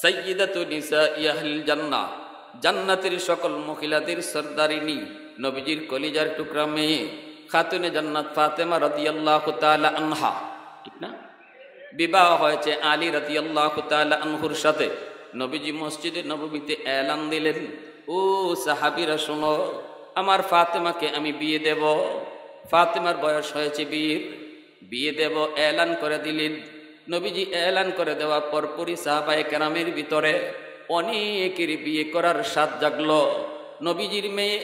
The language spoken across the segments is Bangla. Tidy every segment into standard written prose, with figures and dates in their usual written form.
সাইয়্যিদাতু নিসাই আহলিল জান্নাহ, জান্নাতের সকল মহিলাদের সরদারিনী, নবীজির কলিজার টুকরা মেয়ে খাতুনে জান্নাত ফাতেমা রাদিয়াল্লাহু তাআলা আনহা, ঠিক না? বিবাহ হয়েছে আলী রাদিয়াল্লাহু তাআলা আনহুর সাথে। নবীজি মসজিদে নববীতে এলান দিলেন, ও সাহাবীরা শোনো, আমার ফাতেমাকে আমি বিয়ে দেব। ফাতেমার বয়স হয়েছে বিয়ে দেব এলান করে দিলেন। নবীজি এলান করে দেওয়ার পরপরই সাহাবায়ে কেরামের ভিতরে অনেকের বিয়ে করার স্বাদ জাগলো। নবীজির মেয়ে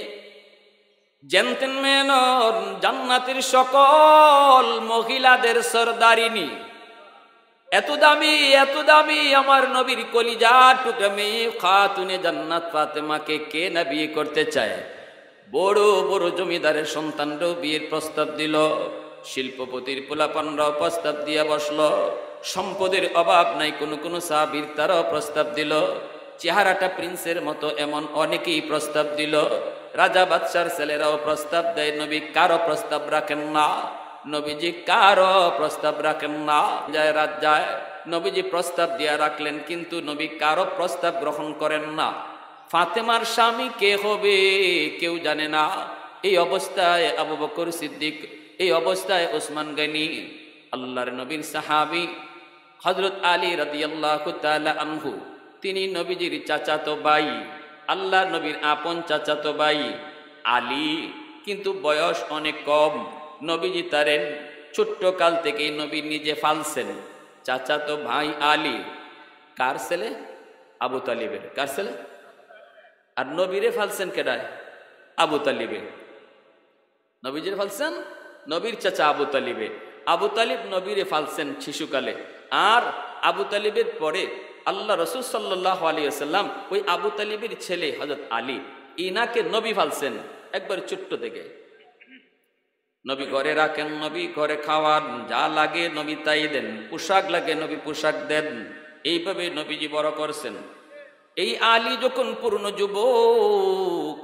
জানতেন মেয়ে নন, জান্নাতের সকল মহিলাদের সরদারিনী, এত দামি আমার নবীর কলিজার টুকরা মেয়ে খাতুনে জান্নাত ফাতেমাকে কে না বিয়ে করতে চায়? বড় বড় জমিদারের সন্তানরাও বিয়ের প্রস্তাব দিল, শিল্পপতির পোলাপানরাও প্রস্তাব দিয়া বসলো, সম্পদের অভাব নাই কোন সাহাবীর তারাও প্রস্তাব দিল, চেহারাটা প্রিন্সের মতো এমন অনেকেই প্রস্তাব দিল, রাজা বাদশার ছেলেরাও প্রস্তাব দেয়। নবী কারো প্রস্তাব রাখেন না, নবীজি কারো প্রস্তাব রাখেন না। যায় রাত যায়, নবীজি প্রস্তাব দিয়া রাখলেন, কিন্তু নবী কারো প্রস্তাব গ্রহণ করেন না। ফাতেমার স্বামী কে হবে কেউ জানে না। এই অবস্থায় আবু বকর সিদ্দিক, এই অবস্থায় ওসমান গনি, আল্লাহর নবীর সাহাবী হযরত আলী রাদিয়াল্লাহু তাআলা আনহু, তিনি নবীজির চাচাতো ভাই, আল্লাহর নবীর আপন চাচাতো ভাই আলী, কিন্তু বয়স অনেক কম। নবীজি তারেন ছোট্ট কাল থেকেই নবী নিজে ফালছেন। চাচাতো ভাই আলী কার ছেলে? আবু তালিবের। কার ছেলে? আর নবীরে ফালছেন কেডায়? আবু তালিবে। নবীজির ফালছেন নবীর চাচা আবু তালিবে। আবু তালিব নবীরে ফালছেন শিশুকালে। আর আবু তালিবের পরে আল্লাহ রাসূল সাল্লাল্লাহু আলাইহি ওয়াসাল্লাম ওই আবু তালিবের ছেলে হযরত আলী, ইনাকে নবী ফালছেন একবার ছোট্ট থেকে। নবী ঘরে রাখেন, নবী ঘরে খাওয়ান, যা লাগে নবী তাই দেন, পোশাক লাগে নবী পোশাক দেন, এইভাবে নবীজি বড় করছেন। এই আলী যখন পূর্ণ যুবক,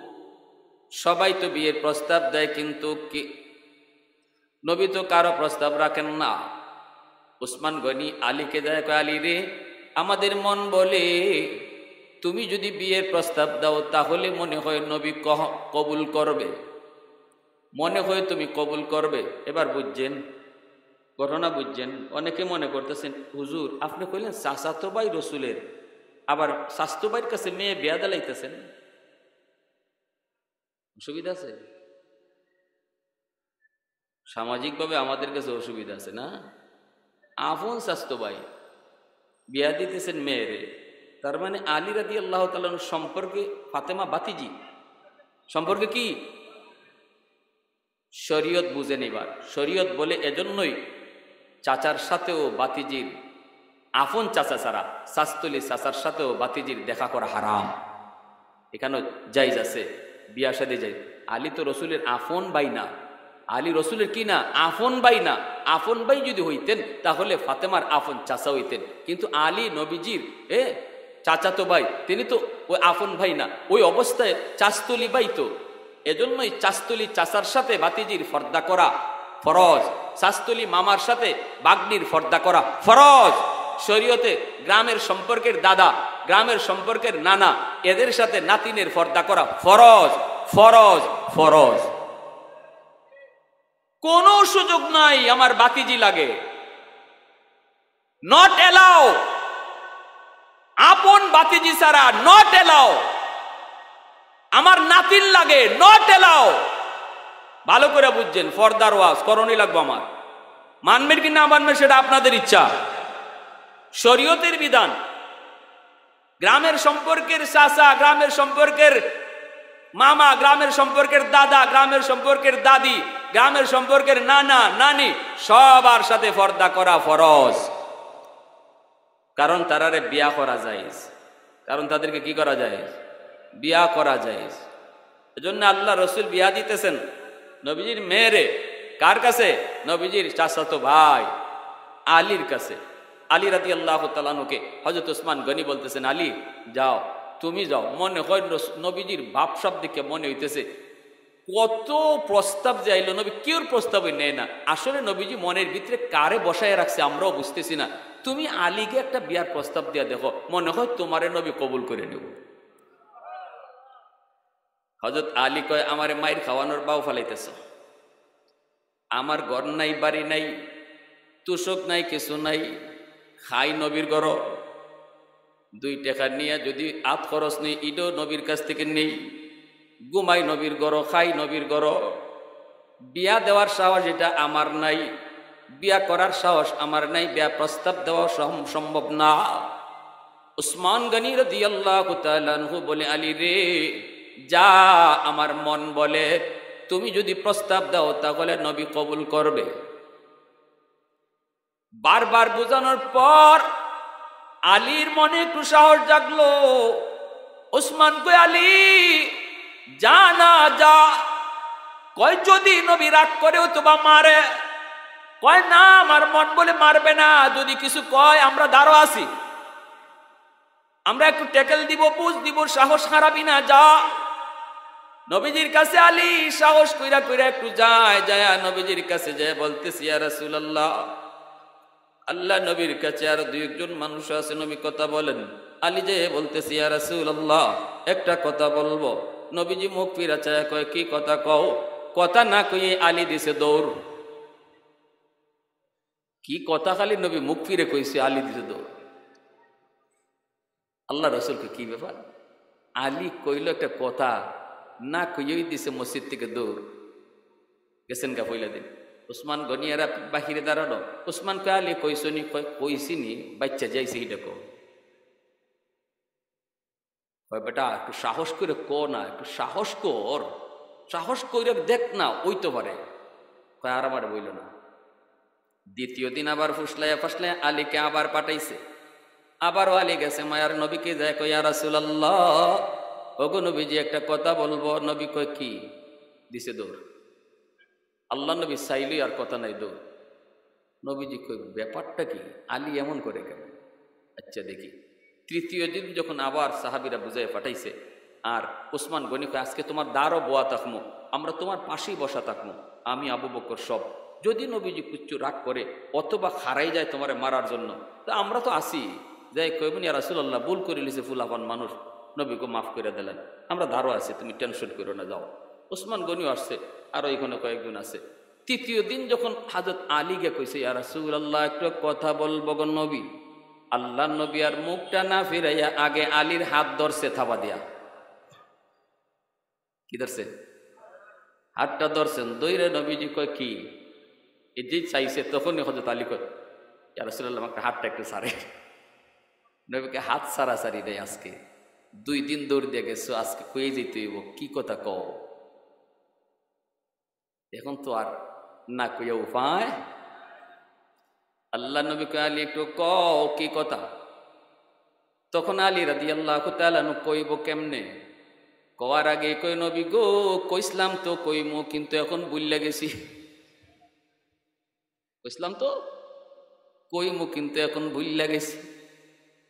সবাই তো বিয়ের প্রস্তাব দেয়, কিন্তু নবী তো কারো প্রস্তাব রাখেন না। ওসমান গনি আলীকে দেয়, আলী রে, আমাদের মন বলে তুমি যদি বিয়ের প্রস্তাব দাও তাহলে মনে হয় নবী কবুল করবে, মনে হয় তুমি কবুল করবে। এবার বুঝছেন ঘটনা, বুঝছেন? অনেকে মনে করতেছেন, হুজুর আপনি কইলেন চাচাতো ভাই রসুলের, আবার স্বাস্থ্য ভাইয়ের কাছে মেয়ে বিয়া দিলাইতেছেন, অসুবিধা আছে? সামাজিকভাবে আমাদের কাছে অসুবিধা আছে না? আপন স্বাস্থ্য ভাই বিয়া দিতেছেন মেয়েরে, তার মানে আলী রাদিয়াল্লাহু তাআলা সম্পর্কে ফাতেমা বাতিজি সম্পর্কে কি শরীয়ত বুঝে নিবার। শরীয়ত বলে এজন্যই চাচার সাথেও বাতিজির, আপন চাচা ছাড়া শাস্তলি চাচার সাথেও বাতিজির দেখা করা হারাম। এখানে জায়েজ আছে, বিয়া শাদী যায়। আলী তো রসুলের আপন ভাই না, আলী রসুলের কি না? আপন ভাই না। আপন ভাই যদি হইতেন তাহলে ফাতেমার আপন চাচা হইতেন, কিন্তু আলী নবীজির চাচাতো ভাই, তিনি তো ওই আপন ভাই না, ওই অবস্থায় চাস্তলি ভাই। তো এজন্যই চাস্তলি চাচার সাথে বাতিজির পর্দা করা ফরজ, চাস্তলি মামার সাথে বাগনির পর্দা করা ফরজ। শরীয়তে গ্রামের সম্পর্কের দাদা, গ্রামের সম্পর্কের নানা, এদের সাথে নাতিনের পর্দা করা ফরজ ফরজ ফরজ। কোনো সুযোগ নাই আমার বাতিজি লাগে, নট এলাও। আপন বাতিজি ছাড়া নট এলাও। আমার নাতিন লাগে, নট এলাও। ভালো করে বুঝছেন, ফর্দার ওয়াজ করণই লাগবে আমার। মানবেন কি না মানবেন সেটা আপনাদের ইচ্ছা, শরীয়তের বিধান। গ্রামের সম্পর্কের চাচা, গ্রামের সম্পর্কের মামা, গ্রামের সম্পর্কের দাদা, গ্রামের সম্পর্কের দাদি, গ্রামের সম্পর্কের নানা নানি, সবার সাথে পর্দা করা ফরজ। কারণ তারারে বিয়া করা যায়, কারণ তাদেরকে কি করা যায়? বিয়া করা যায়। এজন্য আল্লাহ রসুল বিয়া দিতেছেন নবীজির মেয়েরে। কার কাছে? নবীজির চাচাতো ভাই আলীর কাছে। আলী রাদিয়াল্লাহু তাআলা আনহুকে হযরত ওসমান গনি বলতেছেন, আলী যাও, তুমি যাও। মনে হয় নবীজির ভাব সব দিকে মনে হইতেছে কত প্রস্তাব যে আইলো, নবী কেউর প্রস্তাবই নেয় না। আসলে নবীজি মনের ভিতরে কারে বসায় রাখছে আমরাও বুঝতেছি না। তুমি আলীকে একটা বিয়ার প্রস্তাব দিয়া দেখো, মনে হয় তোমারে নবী কবুল করে নেব। হযরত আলী কয়, আমারে মায়ের খাওয়ানোর বাউ ফালাইতেছ, আমার ঘর নাই, বাড়ি নাই, তুষক নাই, কিছু নাই, খাই নবীর ঘর, 2 টাকা নিয়ে যদি আত খরচ নেই ইডো নবীর কাছ থেকে নেই, ঘুমাই নবীর ঘর, খাই নবীর ঘর, বিয়া দেওয়ার সাহস এটা আমার নাই, বিয়া করার সাহস আমার নাই, বিয়া প্রস্তাব দেওয়া সম্ভব না। উসমান গনি রাদিয়াল্লাহু তাআলা আনহু বলে, আলী রে যা, আমার মন বলে তুমি যদি প্রস্তাব দাও তাহলে নবী কবুল করবে। বারবার বোঝানোর পর আলীর মনে একটু সাহস জাগলো। উসমান কয়, আলী যা না যা। কয়, যদি নবী রাগ করে অথবা মারে? কয়, না, আমার মন বলে মারবে না, যদি কিছু কয় আমরা দাঁড়ো আছি, আমরা একটু ট্যাকেল দিব, পুষ দিব, সাহস হারাবি না, যা। নবীজির কাছে আলী সাহস কইরা কইরা একটু যায়, নবীজির কাছে যায় বলতেছি, ইয়া রাসূলুল্লাহ, আল্লাহ নবীর কাছে আর 2-1 মানুষ আছে, নবী কথা বলেন। আলী যে বলতেছি, ইয়া রাসূলুল্লাহ, একটা কথা বলবো। নবীজি মুখ ফিরা চায়, কয়, কি কথা কও? কথা না কইয়ে আলী দিছে দৌড়। কি কথা খালি নবী মুখ ফিরে কইছে, আলী দিছে দৌড়। আল্লাহ রাসূলকে কি ব্যাপার? আলী কইল একটা কথা, না কইয়েই দিছে মসজিদ থেকে দৌড়। গেছেন গা পয়লা দিন। উসমান গনিয়ারা বাহিরে দাঁড়ানো। উসমান কয়, আলী কইসনি? কইসিনি, বাচ্চা যাইছে, এটা কো। কয়, বেটা একটু সাহস করে ক না, একটু সাহস কর, সাহস করে দেখ না, ওই তো পারে। কয়, আর আমার বইল না। দ্বিতীয় দিন আবার ফুসলাইয়া ফাসলাইয়া আলীকে আবার পাঠাইছে। আবারও আলী গেছে মায়ার নবীকে যায়, কয়, ইয়া রাসূলুল্লাহ, ওগো নবীজি একটা কথা বলবো। নবী কয়, কি? দিছে দৌড়। আল্লাহ নবী চাইলেই আর কথা নাই, দৌড়। নবীজি কয়, ব্যাপারটা কি? আলী এমন করে কেন? আচ্ছা দেখি। তৃতীয় দিন যখন আবার সাহাবীরা বুঝাই পাঠাইছে, আর উসমান গনি কয়, আজকে তোমার দ্বারও বোয়া থাকমো, আমরা তোমার পাশেই বসা থাকমো, আমি আবু বকর সব। যদি নবীজি কুচ্ছু রাগ করে অথবা খারাই যায় তোমারে মারার জন্য, তা আমরা তো আসি। যাই কইবনি, ইয়া রাসূলুল্লাহ, ভুল করে লিছে, ফুলাফান মানুষ, নবীকে মাফ করে দিলেন, আমরা দ্বারও আছি, তুমি টেনশন করো না, যাও। উসমান গনিও আসছে, আরো এখানে কয়েকজন আছে। তৃতীয় দিন যখন হযরত আলীকে কইছে, ইয়া রাসূলুল্লাহ, একটু কথা বলবো গো নবী। আল্লাহ নবী আর মুখটা না ফিরাইয়া আগে আলীর হাত ধরছে, থাবা দিয়া। কি ধরছে? হাতটা ধরছেন। দইরে নবীজি কয়, কি? এই যে চাইছে, তখনই হযরত আলী কয়, ইয়া রাসূলুল্লাহ, আমাকে হাতটা একটু ছাড়ে। নবীকে হাত ছাড়াছাড়ি নেই। আজকে 2 দিন দৌড় দিয়ে গেছো, আজকে কয়ে যেতে হইব, কি কথা কও? এখন তো আর না কইয়া উপায়। আল্লাহ নবী কয়, আলী একটু কও, কি কথা? তখন আলী রাদিয়াল্লাহু তাআলা আনহু কইব কেমনে? কওয়ার আগে কই, নবী গো, কইসলাম তো কইমু, কিন্তু এখন ভুইল্লা গেছি। কইসলাম তো কইমু, কিন্তু এখন ভুইল্লা গেছি।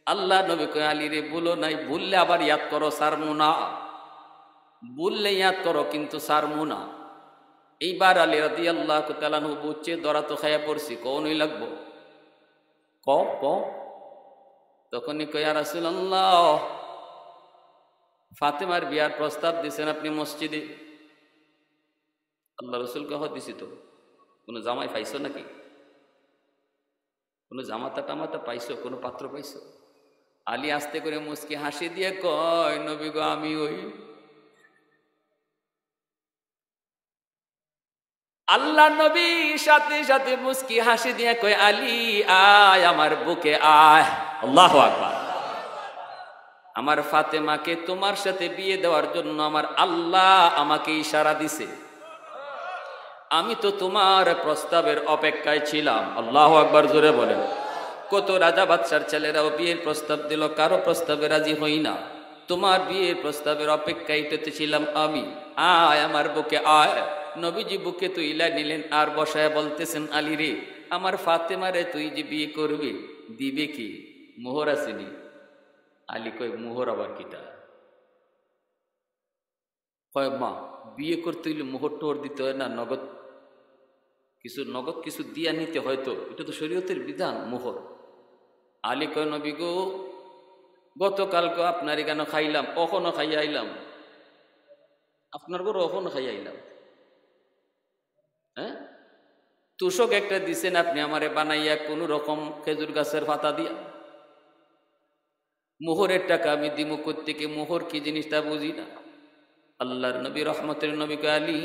আল্লাহ নবী কয়, আলী রে, ভুলো নাই, ভুললে আবার ইয়াদ করো, সারমু না। ভুললে ইয়াদ করো, কিন্তু সারমু না। এইবার আলী রাদিয়াল্লাহু তাআলা আনহু বুঝছে, দরা তো খাইয়া পড়ছি, কওনই লাগবো, ক ক। তখনই কয়, ইয়া রাসূলুল্লাহ, ফাতেমার বিয়ার প্রস্তাব দিছেন আপনি মসজিদে। আল্লাহ রাসূল কহ, দিছি তো। কোনো জামাই পাইছো নাকি? কোনো জামাতা টামাতা পাইছো? কোনো পাত্র পাইছো? আলী আস্তে করে মুস্কি হাসি দিয়ে কয়, নবী গো, আমি ওই। আল্লাহ নবী সাথে সাথে মুস্কি হাসি দিয়ে কয়, আলী আয়, আমার বুকে আয়। আল্লাহু আকবার। আমার ফাতেমাকে তোমার সাথে বিয়ে দেওয়ার জন্য আমার আল্লাহ আমাকে ইশারা দিছে। আমি তো তোমার প্রস্তাবের অপেক্ষায় ছিলাম। আল্লাহু আকবার, জোরে বলেন। কত রাজা বাদশার ছেলেরাও বিয়ের প্রস্তাব দিল, কারো প্রস্তাবে রাজি হই না। তোমার বিয়ের প্রস্তাবের অপেক্ষায় ছিলাম আমি। আয়, আমার বুকে আয়। নবীজি বুকে তুইলা নিলেন, আর বসায় বলতেছেন, আলী রে, আমার ফাতেমারে তুই যে বিয়ে করবি, দিবে কি? মোহর আসেনি। আলী কয়, মোহর আবার কিটা? কয়, মা, বিয়ে করতে হইলে মোহর টোহর দিতে হয় না? নগদ কিছু দিয়া নিতে হয়তো, এটা তো শরীয়তের বিধান। মোহর আলী কয় নবী গো, গতকালকে আপনার এখানে খাইলাম, কখনো খাইয়া আইলাম, আপনার ঘর কখনো খাইয়া আইলাম। হ্যাঁ, তুষক একটা দিছেন আপনি আমারে বানাইয়া কোন রকম খেজুর গাছের পাতা দিয়া। মোহরের টাকা আমি দিমু কোত্থেকে, মোহর কি জিনিসটা বুঝি না। আল্লাহর নবী রহমতের নবী কয় আলী,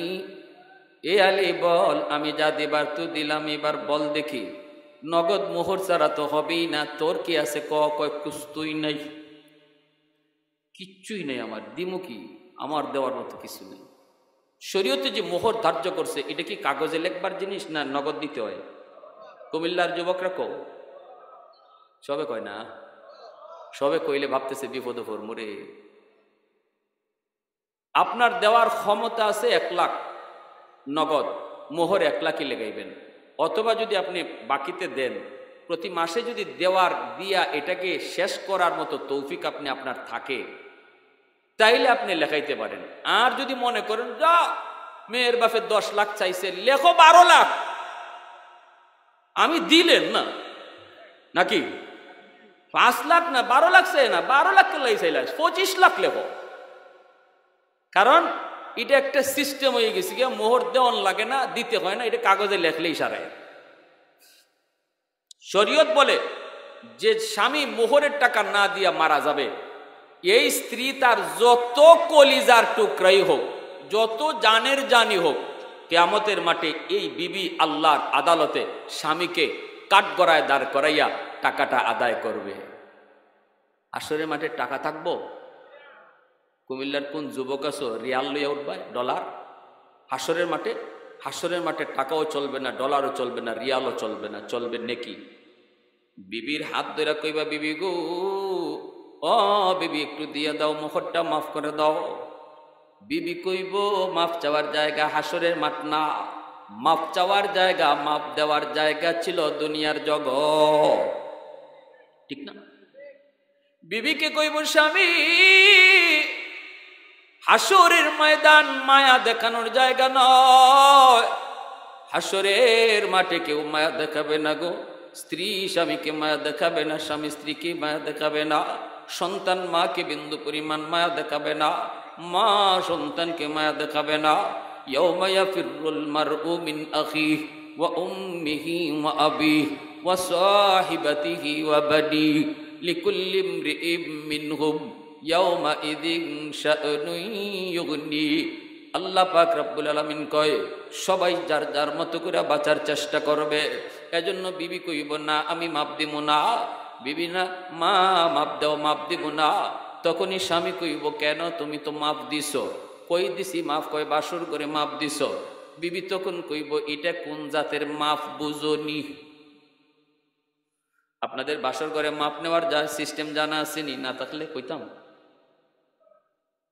এ আলী বল, আমি যা দেবার তো দিলাম, এবার বল দেখি, নগদ মোহর ছাড়া তো হবেই না, তোর কি আছে কয় কুস্তুই নাই, কিচ্ছুই নেই আমার, দিমু কি, আমার দেওয়ার মতো কিছু নেই। শরীয়তে যে মোহর ধার্য করছে এটা কি কাগজে লেখবার জিনিস না নগদ দিতে হয়? কুমিল্লার যুবকরা কও, সবে কয় না, সবে কইলে ভাবতেছে বিপদে পড়মু রে। আপনার দেওয়ার ক্ষমতা আছে 1 লাখ নগদ, মোহর 1 লাখই লেগাইবেন। অথবা যদি আপনি বাকিতে দেন, প্রতি মাসে যদি দেওয়ার দিয়া এটাকে শেষ করার মতো তৌফিক আপনার থাকে, তাইলে আপনি লেখাইতে পারেন। আর যদি মনে করেন যা মেয়ের বাপে 10 লাখ চাইছে, লেখো 12 লাখ, আমি দিলেন না নাকি 5 লাখ না 12 লাখ চাই না, 12 লাখ কে চাইলা 25 লাখ লেখো। কারণ এটা একটা সিস্টেম হয়ে গেছে, মোহর দেওয়ান লাগে না, দিতে হয় না, এটা কাগজে লেখলেই সারায়। শরীয়ত বলে যে স্বামী মোহরের টাকা না দিয়া মারা যাবে, এই স্ত্রী তার যত কলিজার টুকরাই হোক, যত জানের জানি হোক, কিয়ামতের মাঠে এই বিবি আল্লাহর আদালতে স্বামীকে কাঠগড়ায় দাঁড় করাইয়া টাকাটা আদায় করবে। আসরের মাঠে টাকা থাকবো? কুমিল্লার কোন যুবক আছো রিয়াল লইয়া উঠবে, ডলার? হাসরের মাঠে টাকাও চলবে না, ডলারও চলবে না, রিয়ালও চলবে না, চলবে নেকি। বিবির হাত ধরে কইবা, বিবি গো, ও বিবি একটু দিয়ে দাও, মোহরটা মাফ করে দাও। বিবি কইব মাফ চাওয়ার জায়গা হাসরের মাঠ না, মাফ চাওয়ার জায়গা, মাফ দেওয়ার জায়গা ছিল দুনিয়ার জগৎ, ঠিক না? বিবিকে কইব স্বামী, হাসরের ময়দান মায়া দেখানোর জায়গা নয়, হাসরের মাঠে কেউ মায়া দেখাবে না গো। স্ত্রী স্বামীকে মায়া দেখাবে না, স্বামী স্ত্রীকে মায়া দেখাবে না, সন্তান মাকে বিন্দু পরিমাণ মায়া দেখাবে না, মা সন্তানকে মায়া দেখাবে না। ইয়াউমা ইয়াফিরুল মারউ মিন আখিহি ওয়া উম্মিহি ওয়া আবিহি ওয়া সাহিবাতিহি ওয়া বানিহি লিকুল্লি ইমরিইম মিনহুম ইয়াউমা ইযিন শা'নুন ইউগনি। আল্লাহ পাক রব্বুল আলামিন কয়, সবাই যার যার মতো করে বাঁচার চেষ্টা করবে। এজন্য বিবি কইব না আমি মাপ দিব না, বিবি না মা মাপ দাও, মাপ দিব না। তখনই স্বামী কইব কেন, তুমি তো মাপ দিছ। কই দিছি মাফ? কয় বাসর করে মাপ দিছ। বিবি তখন কইব এটা কোন জাতের মাফ বুঝনি? আপনাদের বাসর ঘরে মাপ নেওয়ার যা সিস্টেম জানা আসেনি, না থাকলে কইতাম।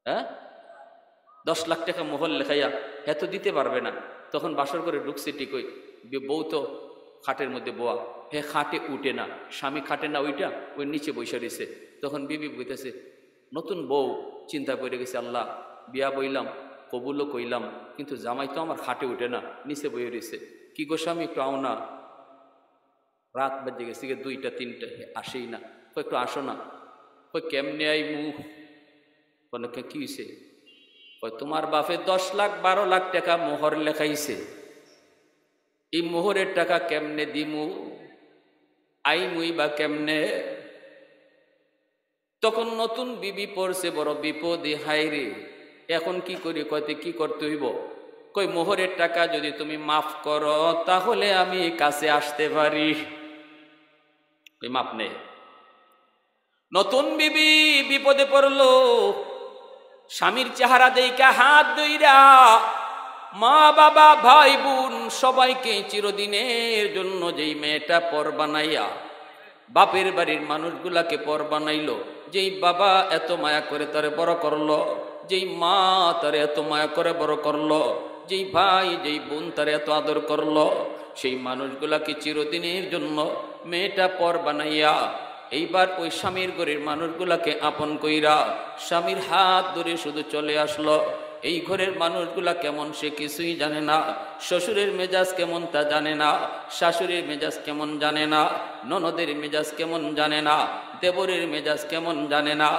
হ্যাঁ, 10 লাখ টাকা মোহর লেখাইয়া এত দিতে পারবে না। তখন বাসর ঘরে ঢুকছে ঠিকই, বউ তো খাটের মধ্যে বোয়া, হে খাটে উঠে না, স্বামী খাটে না ওইটা, ওই নিচে বসে রয়েছে। তখন বিবি বইতেছে, নতুন বউ চিন্তা করে গেছে, আল্লাহ বিয়া বইলাম, কবুলও কইলাম, কিন্তু জামাই তো আমার খাটে উঠে না, নিচে বইয়ে রয়েছে। কি গো স্বামী একটু আও না, রাত বাজে গেছে 2টা 3টা, আসেই না। একটু আসো না। কেমনে আই মুখ? কি হয়েছে? তোমার বাপে 10 লাখ 12 লাখ টাকা মোহর লেখাইছে, এই মোহরের টাকা কেমনে দিমু, আই মুই বা কেমনে? তখন নতুন বিবি পড়ছে বড় বিপদে, হাইরে এখন কি করি? কইতে কি করতে হইব? কই মোহরের টাকা যদি তুমি মাফ করো তাহলে আমি কাছে আসতে পারি। ওই মাপ নেই। নতুন বিবি বিপদে পড়লো, স্বামীর চেহারা দেইকা হাত ধইরা মা বাবা ভাই বোন সবাইকে চিরদিনের জন্য যেই মেয়েটা পর বানাইয়া বাপের বাড়ির মানুষগুলাকে পর বানাইলো, যেই বাবা এত মায়া করে তারে বড় করলো, যেই মা তারে এত মায়া করে বড় করলো, যেই ভাই যেই বোন তারে এত আদর করলো, সেই মানুষগুলাকে চিরদিনের জন্য মেয়েটা পর বানাইয়া এইবার ওই স্বামীর ঘরের মানুষগুলাকে আপন কইরা স্বামীর হাত ধরে শুধু চলে আসলো। এই ঘরের মানুষগুলা কেমন সে কিছুই জানে না। শ্বশুরের মেজাজ কেমন তা জানে না, শাশুড়ির মেজাজ কেমন জানে না, ননদের মেজাজ কেমন জানে না, দেবরের মেজাজ কেমন জানে না।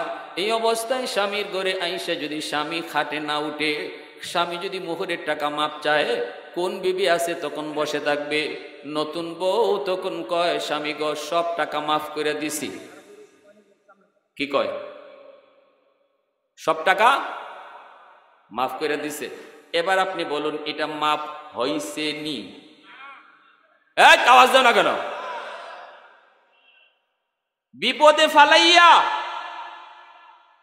এই অবস্থায় স্বামীর ঘরে আইসে যদি স্বামী খাটে না উঠে, স্বামী যদি মোহরের টাকা মাপ চায়, কোন বিবি আছে তখন বসে থাকবে? নতুন বউ তখন কয়, স্বামী গো সব টাকা মাফ করে দিছি। কি কয়? সব টাকা মাফ করে দিছে। এবার আপনি বলুন, এটা মাফ হইছে নি? এক আওয়াজ দাও না কেন? বিপদে ফালাইয়া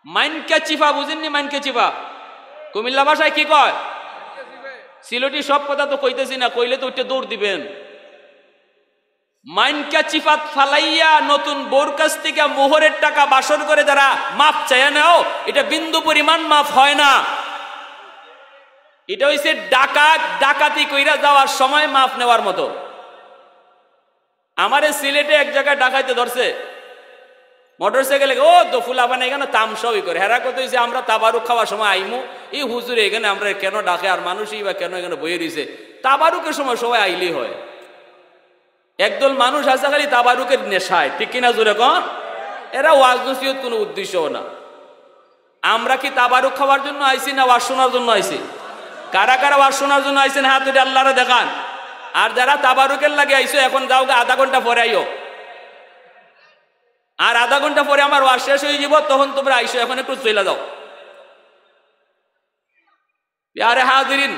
মাইনকে চিফা, বুঝেননি? মাইনকে চিফা কুমিল্লা ভাষায় কি কয়? সিলেটি সব কথা তো কইতেছি না, কইলে তো ওইটা দৌড় দিবেন। মাইনকা চিফাত ফালাইয়া নতুন বোর কাছ থেকে মোহরের টাকা বাসর করে যারা মাপ চায় নাও, এটা বিন্দু পরিমাণ মাফ হয় না। এটা হইছে ডাকাতি কইরা যাওয়ার সময় মাফ নেওয়ার মতো। আমারে সিলেটে এক জায়গায় ডাকাইতে ধরছে মোটরসাইকেলে। ও তো ফুলাবান এখানে তামসাই করে, হেরা কত হয়েছে আমরা তাবারুক খাওয়ার সময় আইমু, এই হুজুরে এখানে আমরা কেন ডাকে, আর মানুষই বা কেন এখানে বইয়ে দিছে? তাবারুকের সময় সবাই আইলেই হয়। একদল মানুষ আছে খালি তাবারুকের নেশায়, ঠিক কিনা জোরে কন? এরা ওয়াজ নসিহত কোনো উদ্দেশ্যও না। আমরা কি তাবারুক খাওয়ার জন্য আইছি না ওয়াজ শোনার জন্য আইছি? কারা কারা ওয়াজ শোনার জন্য আইছেন হাত উঠে আল্লাহরে দেখান। আর যারা তাবারুকের লাগে আইছো, এখন যাও আধা ঘন্টা পরে আইও, আর আধা ঘন্টা পরে আমার ওয়াজ শেষ হয়ে যাব, তখন তোমরা আইসো, এখন একটু চলে যাও। আরে হাজিরিন,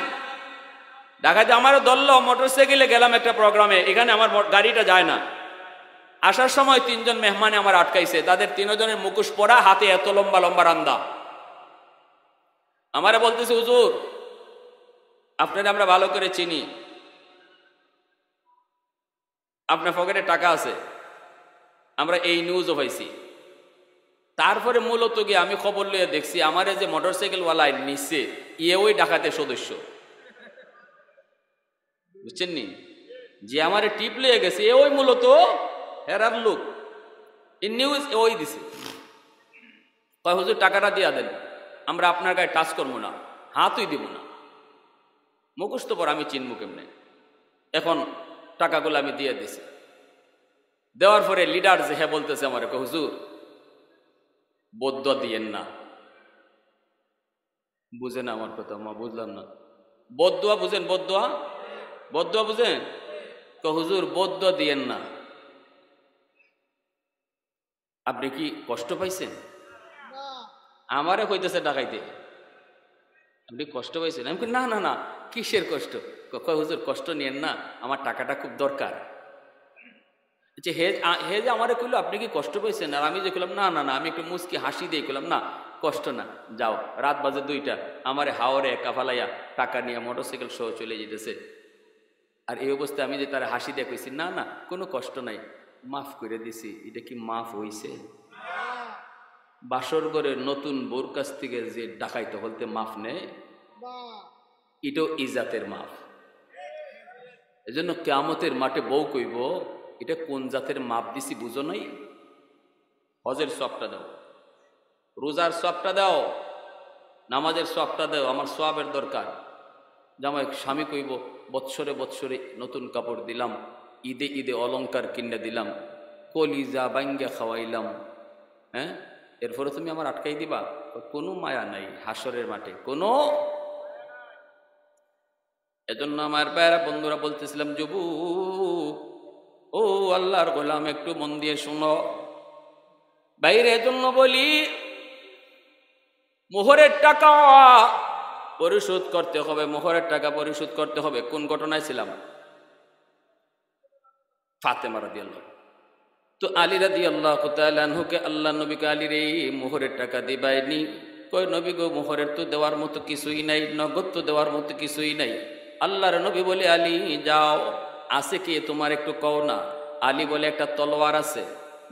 ঢাকাতে আমারও দলল, মোটরসাইকেলে গেলাম একটা প্রোগ্রামে, এখানে আমার গাড়িটা যায় না। আসার সময় 3 জন মেহমানে আমার আটকাইছে, তাদের 3 জনের মুখোশ পরা, হাতে এত লম্বা লম্বা রান্দা। আমারে বলতেছে, হুজুর আপনারা আমরা ভালো করে চিনি, আপনার পকেটে টাকা আছে, আমরা এই নিউজও পাইছি। তারপরে মূলত গিয়ে আমি খবর লিয়ে দেখছি, আমার যে মোটরসাইকেলওয়ালা নিচ্ছে ওই ডাকাতের সদস্য, বুঝছেন নি? যে আমারে টিপ লিয়ে গেছে ওই মূলত হেরার লোক, এই নিউজ ওই দিছে। কয় হুজুর টাকাটা দিয়া দেন, আমরা আপনার গায়ে টাচ করবো না, হাতই দিব না। মুখোশ তো পর আমি চিনবো কেমনে? এখন টাকাগুলো আমি দিয়ে দিছি। দেওয়ার পরে লিডার যে হ্যাঁ বলতেছে আমার, হুজুর বদ্দুয়া দিয়েন না। বুঝেন আমার কথা? মা বুঝলাম না। বদ্দুয়া বুঝেন? বদ্দুয়া, বদ্দুয়া বুঝেন? হুজুর বদ্দুয়া দিয়েন না। আপনি কি কষ্ট পাইছেন? আমারে কইতেছে ডাকাইতে, আপনি কষ্ট পাইছেন? আমি না না না, কিসের কষ্ট? কয় হুজুর কষ্ট নিয়েন না, আমার টাকাটা খুব দরকার। যে হে যে আমারে কইলো আপনি কি কষ্ট পাইছেন? আর আমি যে কইলাম না না না, আমি একটু মুস্কি হাসি দিয়ে কইলাম না কষ্ট না, যাও। রাত বাজে 2টা, আমারে হাওরে কাফালাইয়া টাকা নিয়ে মোটরসাইকেল সহ চলে যেতেছে। আর এই অবস্থায় আমি যে তার হাসি দিয়ে কইছি না না কোনো কষ্ট নাই, মাফ করে দিছি। এটা কি মাফ হইছে? বাসর ঘরে নতুন বোর কাছ থেকে যে ডাকাইতে বলতে মাফ নেই, এটাও ইজাতের মাফ। এজন্য কিয়ামতের মাঠে বউ কইব, এটা কোন জাতের মাপ দিছি বুঝো নাই? হজের সবটা দাও, রোজার সবটা দাও, নামাজের সবটা দাও, আমার সওয়াবের দরকার। জামাই স্বামী কইব, বৎসরে বৎসরে নতুন কাপড় দিলাম, ঈদে ঈদে অলংকার কিনে দিলাম, কলিজা বাঙ্গা খাওয়াইলাম, হ্যাঁ, এরপরে তুমি আমার আটকাই দিবা? কোনো মায়া নাই হাসরের মাঠে, কোনো। এজন্য আমার ভাইয়েরা বন্ধুরা বলতেছিলাম, যুবক ও আল্লাহর গোলাম একটু মন দিয়ে শুনো বাইরে। এজন্য বলি মোহরের টাকা পরিশোধ করতে হবে, মোহরের টাকা পরিশোধ করতে হবে। কোন ঘটনায় ছিলাম? ফাতেমা রাদিয়াল্লাহু। তো আলী রাদিয়াল্লাহু তাআলা আনহুকে আল্লাহ নবীকে আলীর এই মোহরের টাকা দিবাইনি। কই নবী গো, মোহরের তো দেওয়ার মতো কিছুই নাই, নগদ তো দেওয়ার মতো কিছুই নাই। আল্লাহর নবী বলে, আলী যাও, আছে কি তোমার একটু কও না। আলী বলে, একটা তলোয়ার আছে।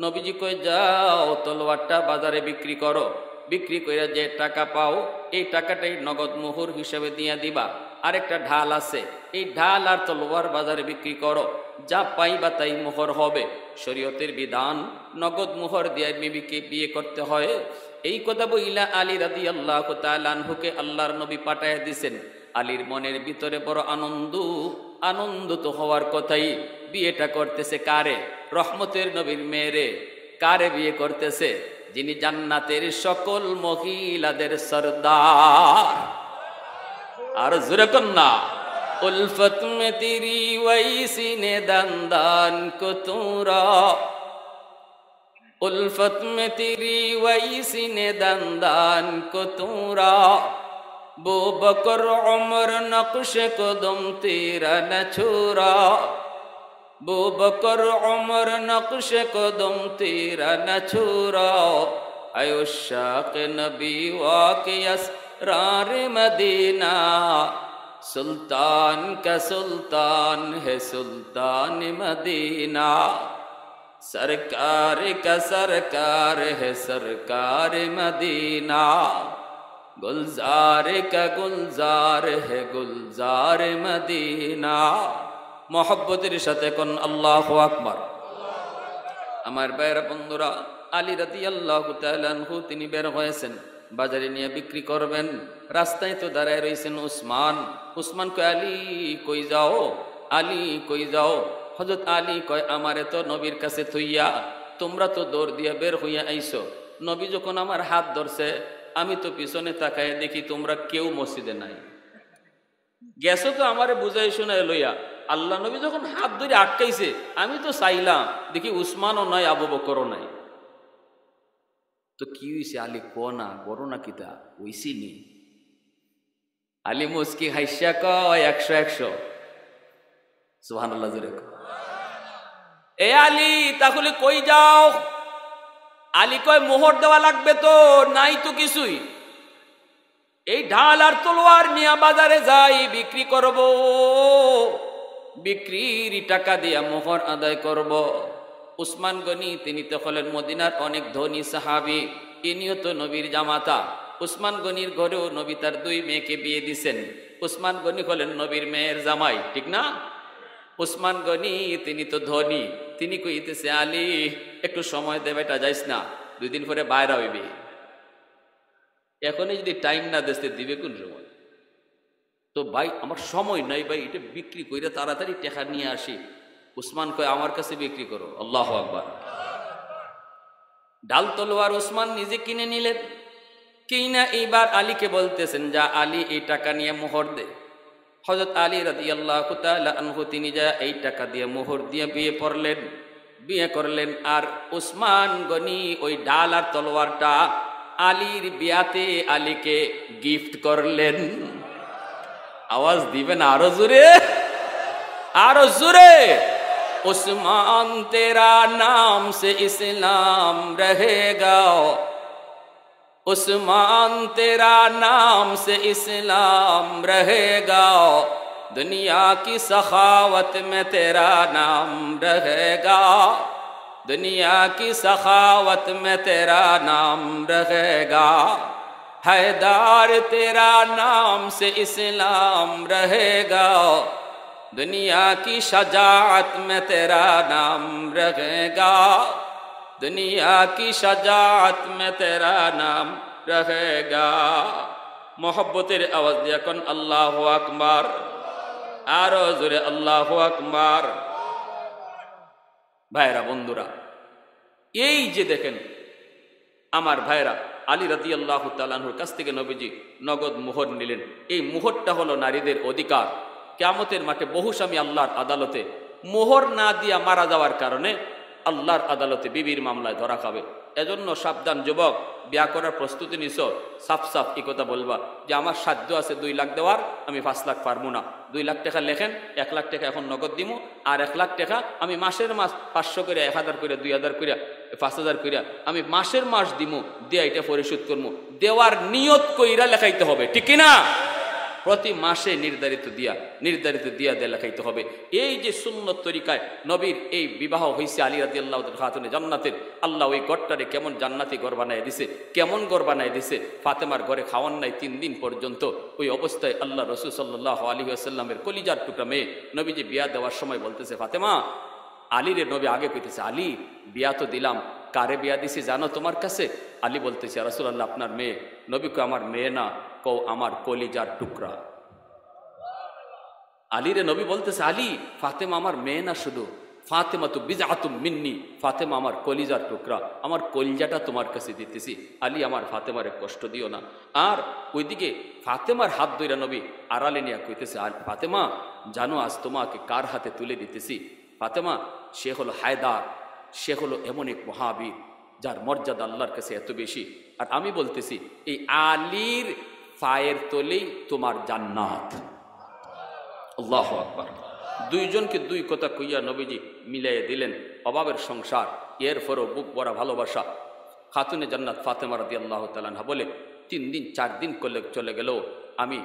নবীজি কই, যাও তলোয়ারটা বাজারে বিক্রি করো, বিক্রি করে যে টাকা পাও এই টাকাটাই নগদ মোহর হিসেবে দিয়ে দিবা। আরেকটা ঢাল আছে, এই ঢাল আর তলোয়ার বাজারে বিক্রি করো, যা পাইবা তাই মোহর হবে। শরীয়তের বিধান, নগদ মোহর দিয়ে বিবিকে বিয়ে করতে হয়। এই কথা বইলা আলী রাদিয়াল্লাহু তাআলা আনহুকে আল্লাহর নবী পাঠায় দিছেন। আলীর মনের ভিতরে বড় আনন্দ তো হওয়ার কথাই। বিয়েটা করতেছে কারে? রহমতের নবীর মেয়েরে। কারে বিয়ে করতেছে? যিনি জান্নাতের সকল মহিলাদের সরদার। আর জোরে কন্যা, উলফত মে তেরি ওয়াইসি নে দান কো তোরা, उल्फत में तेरी वैसी ने दंदान को तूरा, बो बकर उमर नक्श कदम तेरा न छोरा, बो बकर उमर नक्श कदम तेरा न छोरा, आयो शाक नबी वाक़े असरार मदीना, सुल्तान का सुल्तान है सुल्तान मदीना, सरकार का सरकार है सरकार मदीना, गुलजार का गुलजार है गुलजार मदीना। मोहब्बतेर साथे कोन अल्लाहु আকবার। আমার ভাইরা বন্ধুরা, আলী রাদিয়াল্লাহু তাআলা আনহু তিনি বের হয়েছেন, বাজারে নিয়ে বিক্রি করবেন। রাস্তায় তো দাঁড়ায় রয়েছেন উসমান কয়, আলী কই যাও, আলী কই যাও? হযরত আলী কয়, আমারে তো নবীর কাছে থইয়া তোমরা তো দৌড় দিয়া বের হইয়া আইছো। নবী যখন আমার হাত ধরছে, আমি তো পিছনে তাকায় দেখি তোমরা কেউ মসজিদে নাই। গেছো তো আমারে বুঝাই শোনায় লইয়া। আল্লাহ নবী যখন হাত ধরে আটকাইছে, আমি তো চাইলাম দেখি উসমানও নাই, আবু বকরও নাই। তো কি হইছে? আলী কো না, বড় না কিতা হইছি নি? আলী মুস্কি হাইসা কয়, 100 সুবহানাল্লাহ জোরে কয়। এ আলী তাহলে কই যাও? আলী কয়, মোহর দেওয়া লাগবে তো, নাই তো কিছুই। এই ঢাল আর তলোয়ার নিয়ে বাজারে যাই, বিক্রি করব, বিক্রির টাকা দিয়া মোহর আদায় করব। উসমান গনি তিনি তো হলেন মদিনার অনেক ধনী সাহাবী, ইনিও তো নবীর জামাতা। উসমান গনির ঘরেও নবী তার 2 মেয়েকে বিয়ে দিছেন। উসমান গনি হলেন নবীর মেয়ের জামাই, ঠিক না? উসমান গনি তিনি তো ধনী, তিনি কইতেছে, আলী একটু সময় দে বেটা, যাইস না, 2 দিন পরে বাইরে হইবে। এখনই যদি টাইম না দিতে দিবে কোন সময়? তো ভাই আমার সময় নাই ভাই, এটা বিক্রি করে তাড়াতাড়ি টাকা নিয়ে আসি। উসমান কয়, আমার কাছে বিক্রি করো। আল্লাহু আকবার। ডাল তলোয়ার উসমান নিজে কিনে নিলেন। কিনা এইবার আলীকে বলতেছেন, যা আলী এই টাকা নিয়ে মোহর দে। হযরত আলী রাদিয়াল্লাহু তাআলা আনহু তিনি যা এই টাকা দিয়ে মোহর দিয়ে বিয়ে করলেন। আর উসমান গনি ওই ডাল আর তলোয়ারটা আলীর বিয়াতে আলীকে গিফট করলেন। আওয়াজ দিবেন আরো জোরে, আরো জোরে। उस्मान तेरा नाम से इस्लाम रहेगा, उस्मान तेरा नाम से इस्लाम रहेगा, दुनिया की सखावत में तेरा नाम रहेगा, दुनिया की सखावत में तेरा नाम रहेगा, हैदर तेरा नाम से इस्लाम रहेगा, दुनिया की शजाअत में तेरा नाम रहेगा, दुनिया की शजाअत में तेरा नाम रहेगा। मोहब्बतेर आवाज दिया कोन अल्लाहु আকবার। आरो जोरे अल्लाहु আকবার। भाईरा बंधुरा, এই যে দেখেন আমার ভাইরা, আলী রাদিয়াল্লাহু তাআলা আনহুর কাছ থেকে নবীজি নগদ মোহর নিলেন। এই মোহরটা হলো নারীদের অধিকার। কিয়ামতের মাঠে বহু স্বামী আল্লাহর আদালতে মোহর না দিয়া মারা যাওয়ার কারণে আল্লাহর আদালতে বিবির মামলায় ধরা খাবে। এজন্য সাবধান যুবক, বিয়া করার প্রস্তুতি নিছ, সাফ সাফ এই কথা বলবা যে আমার সাধ্য আছে 2 লাখ দেওয়ার, আমি 5 লাখ পারবো না। 2 লাখ টাকা লেখেন, 1 লাখ টাকা এখন নগদ দিমু, আর 1 লাখ টাকা আমি মাসের মাস 500 করে, 1000 করে, 2000 করে, 5000 করে আমি মাসের মাস দিমু, দিয়ে এটা পরিশোধ করবো। দেওয়ার নিয়ত কইরা লেখাইতে হবে, ঠিক কিনা? প্রতি মাসে নির্ধারিত দিয়া লেখাইতে হবে। এই যে সুন্নত তরিকায় নবীর এই বিবাহ হয়েছে আলী রাদিয়াল্লাহু তাআলা খাতুনে জান্নাতের। আল্লাহ ওই ঘরটারে কেমন জান্নাতি ঘর বানায় দিছে, কেমন ঘর বানায় দিছে। ফাতেমার ঘরে খাওয়ান নাই 3 দিন পর্যন্ত। ওই অবস্থায় আল্লাহ রাসূল সাল্লাল্লাহু আলাইহি ওয়াসাল্লামের কলিজার টুকরা মেয়ে নবীজি বিয়া দেওয়ার সময় বলতেছে, ফাতেমা, আলীর নবী আগে কইতেছে, আলী বিয়া তো দিলাম, কারে বিয়া দিছি জানো তোমার কাছে? আলী বলতেছে ইয়া রাসূলুল্লাহ আপনার মেয়ে। নবী কয় আমার মেয়ে না, কও আমার কলিজার টুকরা। আলী রে নবী বলতেছে আলী, ফাতেমা আমার মেয়ে না শুধু, ফাতেমা তো বিজআতুম মিন্নি, ফাতেমা আমার কলিজার টুকরা, আমার কলিজাটা তোমার কাছে দিতেছি। আলী আমার ফাতেমারে কষ্ট দিও না। আর ওইদিকে ফাতেমার হাত ধইরা নবী আড়ালে নিয়ে কইতেছে ফাতেমা জানো আজ তোমাকে কার হাতে তুলে দিতেছি? ফাতেমা সে হলো হায়দার, সে হলো এমন এক মহাবীর যার মর্যাদা আল্লাহর কাছে এত বেশি। আর আমি বলতেছি এই আলীর পায়ের তলেই তোমার জান্নাত। আল্লাহু আকবার। দুইজনকে দুই কথা কইয়া নবীজি মিলাইয়া দিলেন। অভাবের সংসার, এরপরও বুক ভরা ভালোবাসা। খাতুনে জান্নাত ফাতেমা রাদিয়াল্লাহু তাআলা আনহা বলে 3 দিন 4 দিন করলে চলে গেল আমি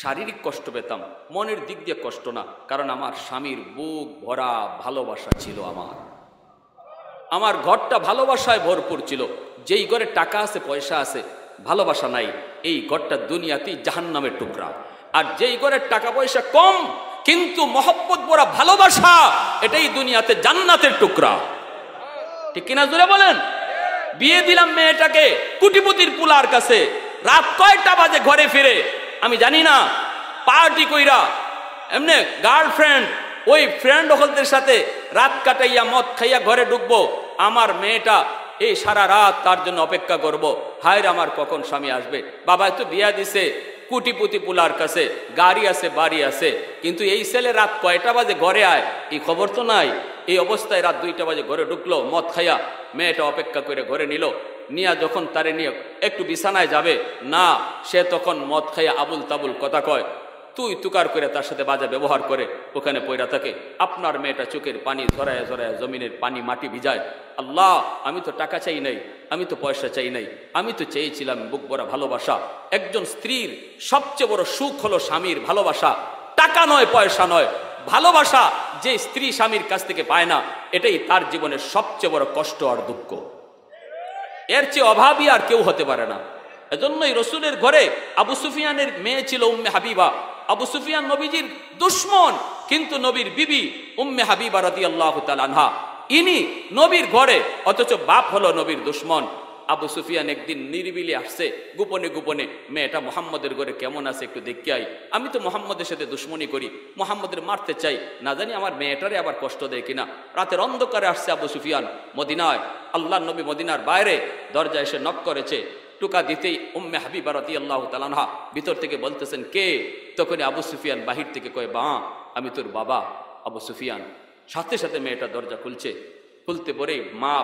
শারীরিক কষ্ট পেতাম, মনের দিক দিয়ে কষ্ট না, কারণ আমার স্বামীর বুক ভরা ভালোবাসা ছিল। আমার ঘরটা ভালোবাসায় ভরপুর ছিল। যেই ঘরে টাকা আছে পয়সা আছে ভালোবাসা নাই, এই ঘরটা দুনিয়াতেই জাহান্নামের টুকরা। আর যেই ঘরের টাকা পয়সা কম কিন্তু মহব্বত ভরা ভালোবাসা, এটাই দুনিয়াতে জান্নাতের টুকরা। ঠিক কিনা জোরে বলেন? বিয়ে দিলাম মেয়েটাকে কুটিপতির পুলার কাছে, রাত কয়টা বাজে ঘরে ফিরে আমি জানি না, পার্টি কইরা এমনি গার্লফ্রেন্ড ওই ফ্রেন্ড হলদের সাথে রাত কাটাইয়া মদ খাইয়া ঘরে ঢুকবো। আমার মেয়েটা এই সারা রাত তার জন্য অপেক্ষা করব, হায় আমার কখন স্বামী আসবে। বাবা তো বিয়া দিছে কুটিপুতি পুলার কাছে, গাড়ি আছে বাড়ি আছে, কিন্তু এই ছেলে রাত কয়টা বাজে ঘরে আয় এই খবর তো নাই। এই অবস্থায় রাত 2টা বাজে ঘরে ঢুকলো, মদ খাইয়া মেয়েটা অপেক্ষা করে ঘরে নিল। নিয়া যখন তারে নিয়ে একটু বিছানায় যাবে না, সে তখন মদ খাইয়া আবুল তাবুল কথা কয়, তুই তুকার করে তার সাথে বাজে ব্যবহার করে ওখানে পয়রা থাকে। আপনার মেয়েটা চোখের পানি ঝরায় ঝরায় জমিনের পানি মাটি ভিজায়। আল্লাহ, আমি তো টাকা চাই নাই, আমি তো পয়সা চাই নাই, আমি তো চেয়েছিলাম বুক ভরা ভালোবাসা। একজন স্ত্রীর সবচেয়ে বড় সুখ হলো স্বামীর ভালোবাসা, টাকা নয় পয়সা নয়, ভালোবাসা। যে স্ত্রী স্বামীর কাছ থেকে পায় না, এটাই তার জীবনের সবচেয়ে বড় কষ্ট আর দুঃখ। এর চেয়ে অভাবী আর কেউ হতে পারে না। এজন্যই রসুলের ঘরে আবু সুফিয়ানের মেয়ে ছিল উম্মে হাবিবা। আবু সুফিয়ান নবীজির দুশমন, কিন্তু নবীর বিবি উম্মে হাবিবা রাদিয়াল্লাহু তাআলা আনহা ইনি নবীর ঘরে, অথচ বাপ হলো নবীর দুশমন। আবু সুফিয়ান একদিন নিরিবিলি আসছে গোপনে গোপনে, মেয়েটা মুহাম্মদের ঘরে কেমন আছে একটু দেখতে আই, আমি তো মুহাম্মদের সাথে দুশমনি করি, মুহাম্মদের মারতে চাই, না জানি আমার মেয়েটারে আবার কষ্ট দেয় কিনা। রাতের অন্ধকারে আসছে আবু সুফিয়ান মদিনায়। আল্লাহর নবী মদিনার বাইরে দরজা এসে নক করেছে। টুকা দিতেই উম্মে হাবিবা রাদিয়াল্লাহু তাআলা আনহা ভিতর থেকে বলতেছেন কে? তখন আবু সুফিয়ান বাহির থেকে কয়, বা আমি তোর বাবা আবু সুফিয়ান। সাথে সাথে মেয়েটা দরজা খুলছে, খুলতে পরে মা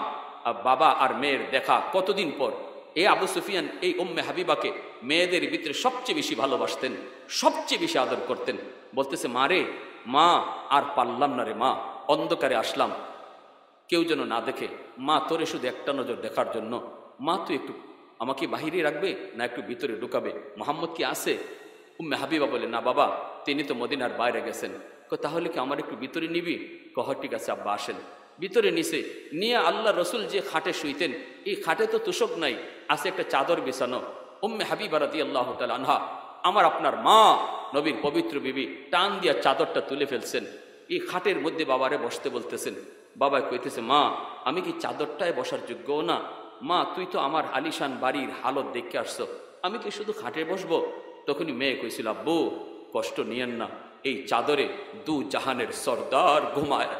বাবা আর মেয়ের দেখা কতদিন পর। এই আবু সুফিয়ান এই উম্মে হাবিবাকে মেয়েদের ভিতরে সবচেয়ে বেশি ভালোবাসতেন, সবচেয়ে বেশি আদর করতেন। বলতেছে, মা রে, মা আর পারলাম না রে মা, অন্ধকারে আসলাম, কেউ যেন না দেখে, মা তোরে শুধু একটা নজর দেখার জন্য, মা তুই একটু আমাকে বাহিরে রাখবে না একটু ভিতরে ঢুকাবে, মোহাম্মদ কি আছে? উম্মে হাবিবা বলে, না বাবা, তিনি তো মদিনার বাইরে গেছেন। তাহলে কি আমার একটু ভিতরে নিবি? কহ ঠিক আছে আব্বা আসেন। ভিতরে নিছে নিয়ে আল্লাহ রসুল যে খাটে শুইতেন, এই খাটে তো তোষক নাই, আছে একটা চাদর বিছানো। উম্মে হাবিবা রাদিয়াল্লাহু তাআলা আনহা, আমার আপনার মা নবীর পবিত্র বিবি, টান দিয়া চাদরটা তুলে ফেলছেন, এই খাটের মধ্যে বাবারে বসতে বলতেছেন। বাবা কইতেছে, মা আমি কি চাদরটায় বসার যোগ্য না? মা তুই তো আমার আলিশান বাড়ির হালত দেখে আসছো, আমি কি শুধু খাটে বসবো? তখনই মেয়ে কইছিল, আব্বু কষ্ট নিয়েন না, এই চাদরে 2 জাহানের সর্দার ঘুমায়,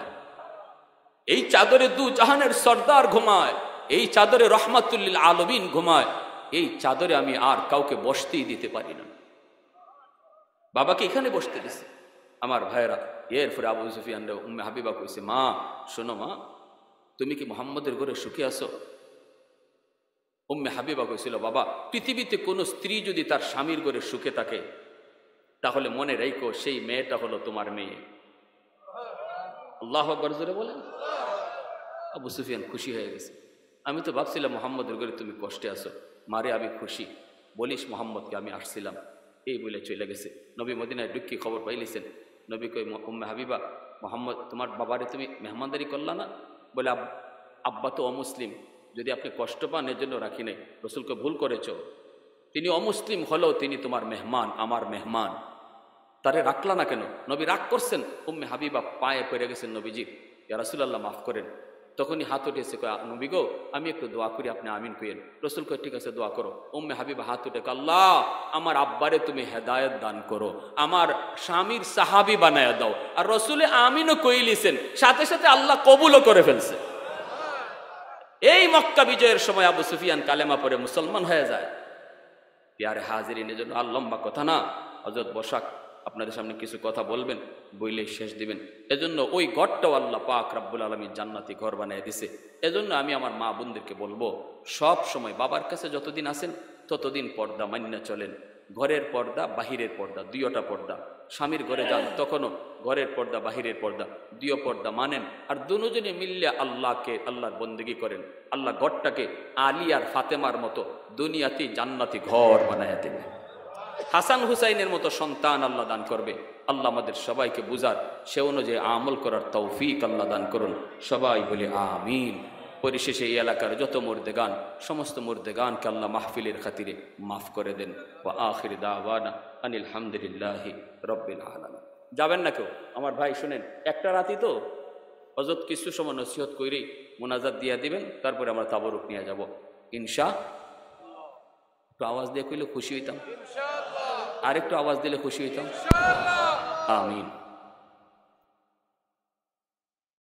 এই চাদরে 2 জাহানের সর্দার ঘুমায়, এই চাদরে রহমাতুল লিল আলামিন ঘুমায়, এই চাদরে আমি আর কাউকে বসতেই দিতে পারি না। বাবাকে এখানে বসতে দিছে। আমার ভাইয়েরা, এরপরে আবু সুফিয়ান উম্মে হাবিবা কইছে, মা শোনো মা, তুমি কি মুহাম্মদের ঘরে সুখে আছো? উম্মে হাবিবা কইছিল, বাবা পৃথিবীতে কোনো স্ত্রী যদি তার স্বামীর ঘরে সুখে থাকে, তাহলে মনে রাখো সেই মেয়েটা হলো তোমার মেয়ে। আল্লাহু আকবার জোরে বলেন। আবু সুফিয়ান খুশি হয়ে গেছে। আমি তো ভাবছিলাম মুহাম্মদের ঘরে তুমি কষ্টে আছো, মারে আমি খুশি, বলিস মুহাম্মদকে আমি আসছিলাম, এই বলে চলে গেছে। নবী মদিনায় ঢুকি খবর পাইলিছেন। নবী কই, উম্মে হাবিবা, মুহাম্মদ তোমার বাবারে তুমি মেহমানদারি করলা না? বলে, আব্বা তো অমুসলিম, যদি আপনি কষ্ট পান এর জন্য রাখি নাই, রসুলকে ভুল করেছ, তিনি অমুসলিম হলেও তিনি তোমার মেহমান, আমার মেহমান, তারে রাখলা না কেন? নবী রাগ করছেন। উম্মে হাবিবা পায়ে পড়ে গেছেন নবীজি, ইয়া রাসূলুল্লাহ মাফ করেন, তখনই হাত উঠেছে, কয় নবী গো আমি একটু দোয়া করি, আপনি আমিন কইেন। রসুল কয় ঠিক আছে দোয়া করো। উম্মে হাবিবা হাত উঠে, আল্লাহ আমার আব্বারে তুমি হেদায়েত দান করো, আমার স্বামীর সাহাবী বানায়া দাও। আর রসুলে আমিনও কইলিছেন, সাথে সাথে আল্লাহ কবুলও করে ফেলছে। এই মক্কা বিজয়ের সময় আবু সুফিয়ান কালেমা পড়ে মুসলমান হয়ে যায়। প্যারে হাজিরিন, এজন্য আর লম্বা কথা না, হযরত বসাক আপনাদের সামনে কিছু কথা বলবেন, বইলে শেষ দিবেন। এজন্য ওই ঘরটাও আল্লাহ পাক রব্বুল আলামিন জান্নাতি ঘর বানিয়ে দিছে। এজন্য আমি আমার মা বোনদেরকে বলবো, সব সময় বাবার কাছে যতদিন আছেন ততদিন পর্দা মান্য চলেন। ঘরের পর্দা বাহিরের পর্দা, দুইটা পর্দা। স্বামীর ঘরে যান তখনও ঘরের পর্দা বাহিরের পর্দা, দুই পর্দা মানেন। আর দুজনে মিললে আল্লাহকে, আল্লাহর বন্দেগী করেন। আল্লাহ ঘরটাকে আলী আর ফাতেমার মতো দুনিয়াতেই জান্নাতি ঘর বানায় দেবে। হাসান হুসাইনের মতো সন্তান আল্লাহ দান করবে। আল্লাহ আমাদের সবাইকে বুঝার, সে অনুযায়ী আমল করার তৌফিক আল্লাহ দান করুন। সবাই বলি আমিন। পরিশেষে এই এলাকার যত মুর্দেগান, সমস্ত মুর্দেগানকে আল্লাহ মাহফিলের খাতিরে মাফ করে দেন। ওয়া আখির দাওয়ানা আনিল হামদুলিল্লাহি রাব্বিল আলামিন। যাবেন না কেউ আমার ভাই, শুনেন, একটা রাতই তো, হযরত কিছু সময় নসিহত কইরেই মুনাজাত দিয়ে দিবেন, তারপরে আমরা তাবরুক নিয়ে যাব ইনশাআল্লাহ। একটু আওয়াজ দিয়ে কইলে খুশি হইতাম, আর একটু আওয়াজ দিলে খুশি হইতাম। আমিন।